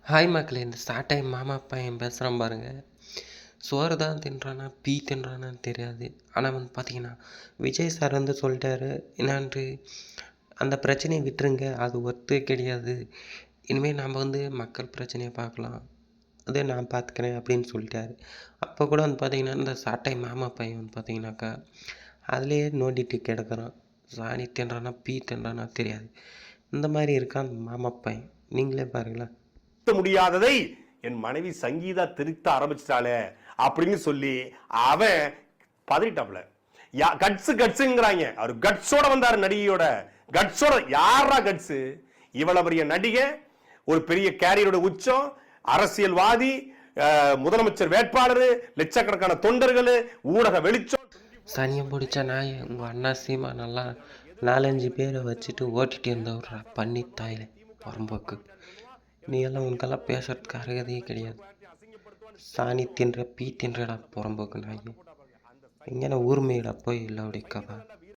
Hi மக்களே! இந்த சாட்டை மாமா பையன் பேசுகிறான் பாருங்க. சோறு தான் தின்றானா, பீ தின்றானான்னு தெரியாது. ஆனால் வந்து பார்த்தீங்கன்னா, விஜய் சார் வந்து சொல்லிட்டாரு என்னான்ட்டு, அந்த பிரச்சனைய விட்டுருங்க. அது ஒர்த்தே கிடையாது. இனிமேல் நாம் வந்து மக்கள் பிரச்சனைய பார்க்கலாம். அது நான் பார்த்துக்கிறேன் அப்படின்னு சொல்லிட்டாரு. அப்போ கூட வந்து பார்த்தீங்கன்னா, இந்த சாட்டை மாமா பையன் வந்து பார்த்தீங்கன்னாக்கா, அதிலேயே நோண்டிட்டு கிடக்குறான். சாணி தின்றானா, பீ தின்றானா தெரியாது. இந்த மாதிரி இருக்கான் மாமா பையன். நீங்களே பாருங்களேன். முடியாததை என் மனைவி சங்கீதா திருத்த ஆரம்பிச்சிட்டாளே அப்படின்னு சொல்லி அவன் பதறிட்டாப்ல. கட்ஸுங்கிறாங்க. அவர் கட்ஸோட வந்தாரு, நடிகையோட கட்ஸோட. யாரா கட்ஸ்? இவ்வளவு பெரிய நடிகை, ஒரு பெரிய கேரியரோட உச்சம், அரசியல்வாதி, முதலமைச்சர் வேட்பாளர், லட்சக்கணக்கான தொண்டர்கள், ஊடக வெளிச்சம். சனியம் பிடிச்ச நாய் உங்கள் அண்ணா சீமா நல்லா 4-5 பேரை வச்சுட்டு ஓட்டிகிட்டு இருந்தவர்றா பண்ணி தாயில புறம்போக்கு. நீ எல்லாம் உனக்கெல்லாம் பேசுறதுக்கு அருகதையே கிடையாது. சாணி தின்ற பீ தின்றடா புறம்போக்கு நாய். எங்கன்னா ஊர்மையிடா போய் இல்லை அப்படி கவா.